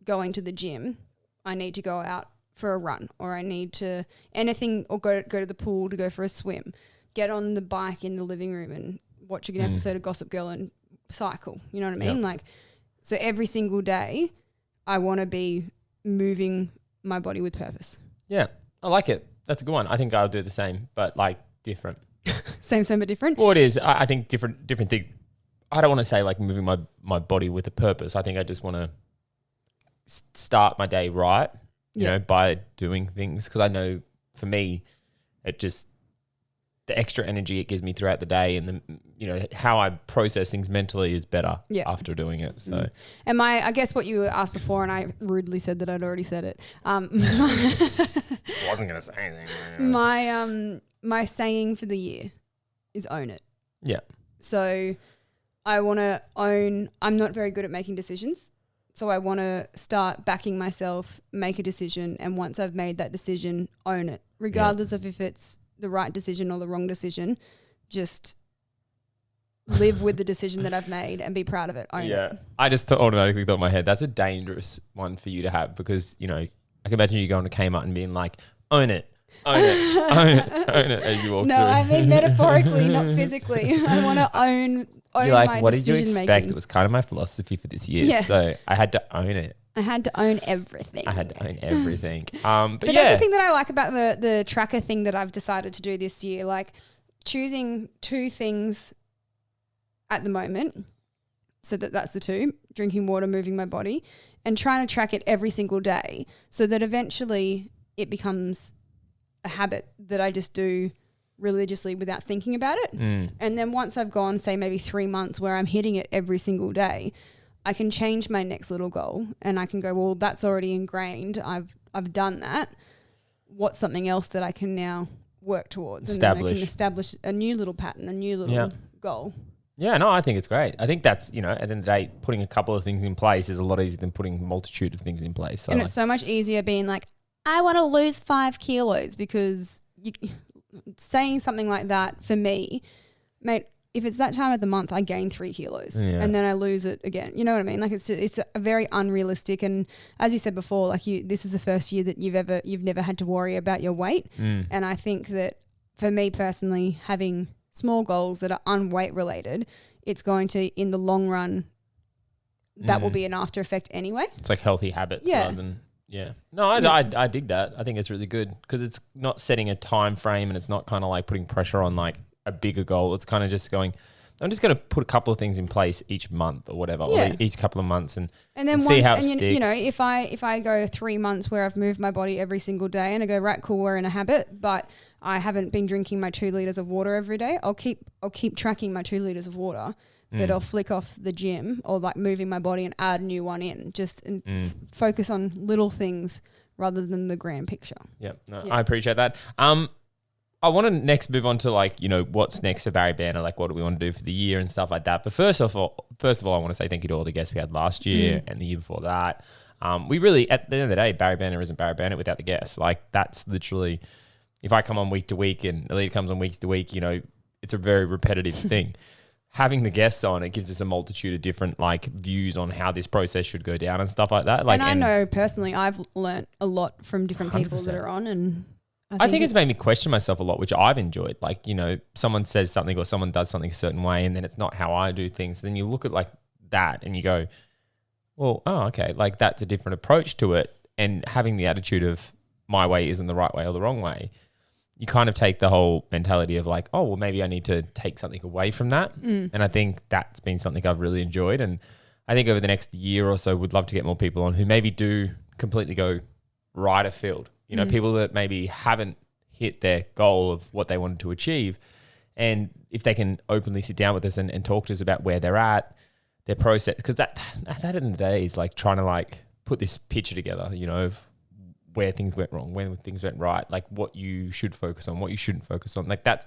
going to the gym, I need to go out for a run, or I need to go to the pool to go for a swim, get on the bike in the living room and watch an episode of Gossip Girl and cycle. You know what I mean? Yep. So every single day I want to be moving my body with purpose. Yeah, I like it. That's a good one. I think I'll do the same, but like different. Same but different? Well, it is. I think different things. I don't want to say like moving my body with a purpose. I think I just want to start my day right, by doing things. Because I know for me, it just, the extra energy it gives me throughout the day and how I process things mentally is better after doing it. So, and I guess what you asked before, and I rudely said that I'd already said it. I wasn't going to say anything. My saying for the year is own it. Yeah. So I want to own, I'm not very good at making decisions. So I want to start backing myself, make a decision. And once I've made that decision, own it, regardless of if it's the right decision or the wrong decision. Just live with the decision that I've made and be proud of it. Own it. I just automatically thought in my head, that's a dangerous one for you to have, because, I can imagine you going to Kmart and being like, own it. Own it, own it, own it as you walk through. No, I mean metaphorically, not physically. I want to own You're like, my what did you expect? making. It was kind of my philosophy for this year. Yeah. So I had to own it. I had to own everything. But that's yeah. the thing that I like about the tracker thing that I've decided to do this year. Like choosing 2 things at the moment. So that's the 2, drinking water, moving my body, and trying to track it every single day so that eventually it becomes a habit that I just do religiously without thinking about it. And then once I've gone, say maybe 3 months where I'm hitting it every single day, I can change my next little goal and I can go, well, that's already ingrained. I've done that. What's something else that I can now work towards? And then I can establish a new little pattern, a new little goal. Yeah, no, I think it's great. I think that's, at the end of the day, putting a couple of things in place is a lot easier than putting a multitude of things in place. So and it's so much easier being like, I want to lose 5 kilos, because saying something like that for me, mate, if it's that time of the month, I gain 3 kilos and then I lose it again. You know what I mean? Like it's a very unrealistic. And as you said before, like this is the first year that you've never had to worry about your weight. And I think that for me personally, having small goals that are unweight related, it's going to, in the long run, that will be an after effect anyway. It's like healthy habits rather than, Yeah. No, I dig that. I think it's really good because it's not setting a time frame and it's not kind of like putting pressure on like a bigger goal. It's kind of just going, I'm just going to put a couple of things in place each month or whatever, or each couple of months and then see once, how it and sticks. you know, if I go 3 months where I've moved my body every single day and I go, right, cool, we're in a habit, but I haven't been drinking my 2 liters of water every day, I'll keep tracking my 2 liters of water. But I'll flick off the gym or like moving my body and add a new one in. Just focus on little things rather than the grand picture. Yep. No, I appreciate that. I want to next move on to like, you know, what's next for Bari Banter, like what do we want to do for the year and stuff like that. But first of all, I want to say thank you to all the guests we had last year and the year before that. We really, at the end of the day, Bari Banter isn't Bari Banter without the guests. Like that's literally, if I come on week to week and Lita comes on week to week, you know, it's a very repetitive thing. Having the guests on, it gives us a multitude of different like views on how this process should go down and stuff like that. Like, and I know personally, I've learnt a lot from different people 100%. that are on, and I think it's made me question myself a lot, which I've enjoyed. Like, you know, someone says something or someone does something a certain way, and then it's not how I do things. Then you look at like that and you go, well, oh, okay, like that's a different approach to it. And having the attitude of my way isn't the right way or the wrong way. You kind of take the whole mentality of like, oh, well, maybe I need to take something away from that. And I think that's been something I've really enjoyed. And I think over the next year or so, would love to get more people on who maybe do completely go right of field. You know, people that maybe haven't hit their goal of what they wanted to achieve. And if they can openly sit down with us and talk to us about where they're at, their process, because that at the end of the day is like trying to like put this picture together, you know, of where things went wrong, when things went right, like what you should focus on, what you shouldn't focus on. Like that's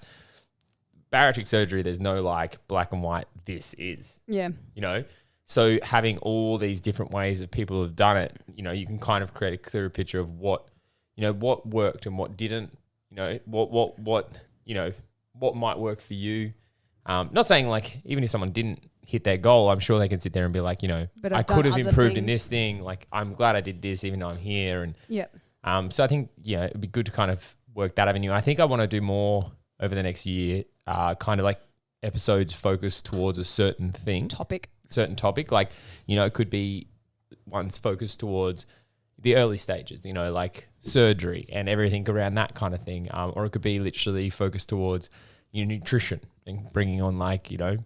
bariatric surgery. There's no like black and white, this is, you know? So having all these different ways that people have done it, you know, you can kind of create a clearer picture of what, you know, what worked and what didn't, you know, what, you know, what might work for you. Not saying like, even if someone didn't hit their goal, I'm sure they can sit there and be like, you know, I could have improved in this thing. Like, I'm glad I did this, even though I'm here. And so I think, yeah, it'd be good to kind of work that avenue. I think I want to do more over the next year, kind of like episodes focused towards a certain thing. Certain topic. Like, you know, it could be ones focused towards the early stages, you know, like surgery and everything around that kind of thing. Or it could be literally focused towards, you know, nutrition and bringing on like, you know,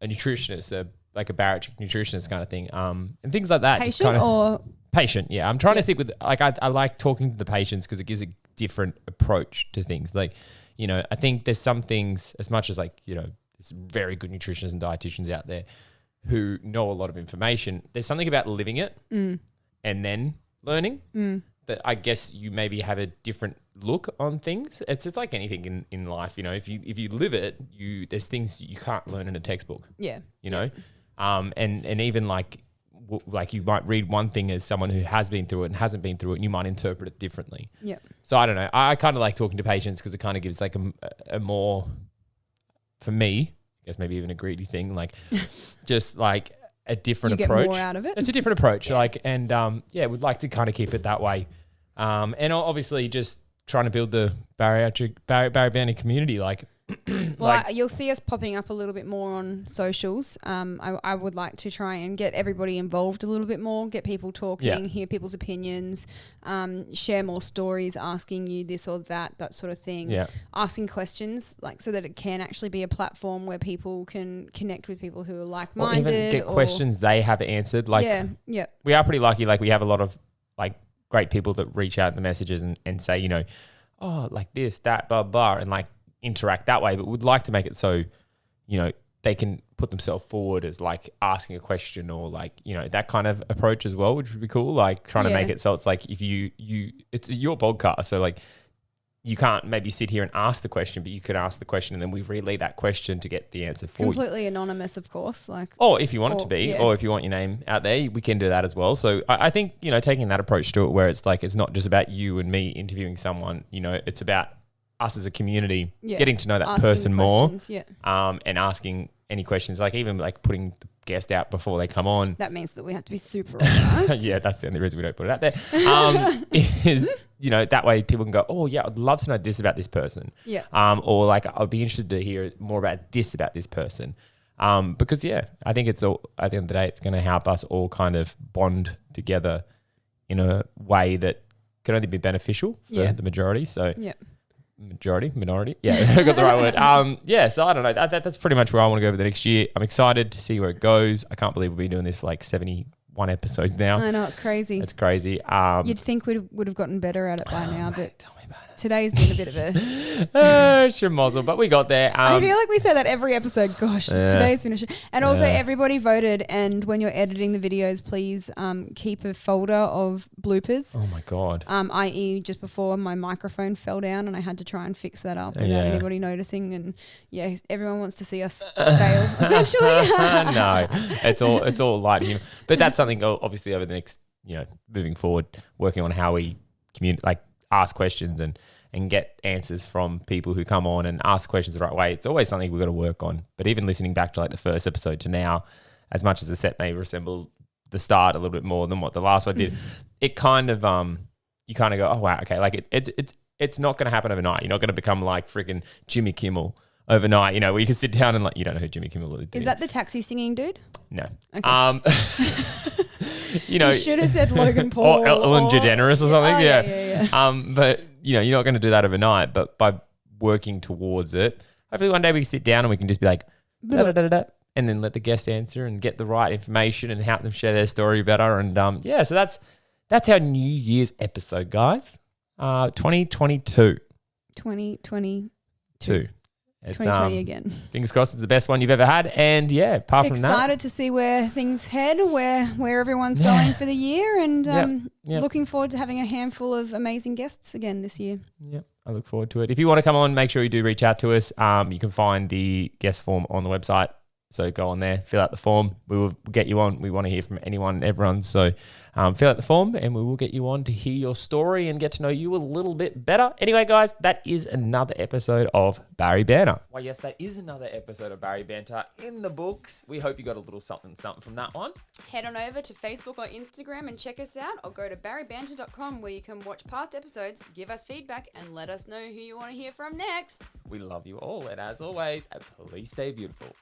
a nutritionist, like a bariatric nutritionist kind of thing, and things like that. Patient, yeah. I'm trying to stick with, like, I like talking to the patients because it gives a different approach to things. Like, you know, I think there's some things, as much as like, you know, there's very good nutritionists and dietitians out there who know a lot of information. There's something about living it and then learning that I guess you maybe have a different look on things. It's like anything in life, you know, if you live it, there's things you can't learn in a textbook. You know, and even like you might read one thing as someone who has been through it and hasn't been through it, and you might interpret it differently. So I don't know. I kind of like talking to patients because it kind of gives like a more, for me, I guess maybe even a greedy thing, like just like a different approach. Get more out of it. It's a different approach. Like, and we'd like to kind of keep it that way. And obviously just trying to build the Bari Banter community, like, well, you'll see us popping up a little bit more on socials. I would like to try and get everybody involved a little bit more, get people talking, hear people's opinions, share more stories, asking you this or that sort of thing. Asking questions, like, so that it can actually be a platform where people can connect with people who are like-minded. Or even get questions they have answered. Like, we are pretty lucky. Like, we have a lot of like great people that reach out in the messages and say, you know, oh, like this, that, blah, blah, and like interact that way. But we'd like to make it so, you know, they can put themselves forward as like asking a question or like, you know, that kind of approach as well, which would be cool. Like trying to make it so it's like if you it's your podcast. So like you can't maybe sit here and ask the question, but you could ask the question and then we relay that question to get the answer for you. Completely anonymous, of course. Like, or if you want it to be, or if you want your name out there, we can do that as well. So I think, you know, taking that approach to it where it's like, it's not just about you and me interviewing someone, you know, it's about us as a community, getting to know that person more, and asking any questions, like even like putting the guest out before they come on. That means that we have to be super organized. That's the only reason we don't put it out there. Is, you know, that way people can go, oh yeah, I'd love to know this about this person. Or like, I'd be interested to hear more about this person. Because I think it's all, at the end of the day, it's going to help us all kind of bond together in a way that can only be beneficial for the majority. So minority. Yeah, I got the right word. So I don't know. That's pretty much where I want to go over the next year. I'm excited to see where it goes. I can't believe we've been doing this for like 71 episodes now. I know, it's crazy. It's crazy. You'd think we would have gotten better at it by now, but tell me about it. Today's been a bit of a schmozzle, but we got there. I feel like we say that every episode. Gosh, today's been a And also everybody voted, and when you're editing the videos, please keep a folder of bloopers. Oh my God. I.e. just before my microphone fell down and I had to try and fix that up without anybody noticing. And everyone wants to see us fail, essentially. No, it's all light humor. But that's something obviously over the next, moving forward, working on how we communicate, like ask questions and get answers from people who come on and ask questions the right way. It's always something we've got to work on. But even listening back to like the first episode to now, as much as the set may resemble the start a little bit more than what the last one did, it kind of you kind of go, oh wow, okay, like it's not going to happen overnight. You're not going to become like freaking Jimmy Kimmel overnight. Where you can sit down and like, you don't know who Jimmy Kimmel is. Is that the taxi singing dude? No. Okay. You should have said Logan Paul or Ellen DeGeneres or something. Yeah. But you're not going to do that overnight. But by working towards it, hopefully one day we can sit down and we can just be like, da-da-da-da-da, and then let the guest answer and get the right information and help them share their story better. And so that's our New Year's episode, guys. 2022. 2022. It's 2020 again. Fingers crossed it's the best one you've ever had. And apart from that, excited to see where things head, where everyone's going for the year, and looking forward to having a handful of amazing guests again this year. Yep, I look forward to it. If you want to come on, make sure you do reach out to us. You can find the guest form on the website. So go on there, fill out the form. We will get you on. We want to hear from anyone and everyone. So fill out the form and we will get you on to hear your story and get to know you a little bit better. Anyway, guys, that is another episode of Bari Banter. Why, yes, that is another episode of Bari Banter in the books. We hope you got a little something from that one. Head on over to Facebook or Instagram and check us out, or go to baribanter.com where you can watch past episodes, give us feedback, and let us know who you want to hear from next. We love you all. And as always, please stay beautiful.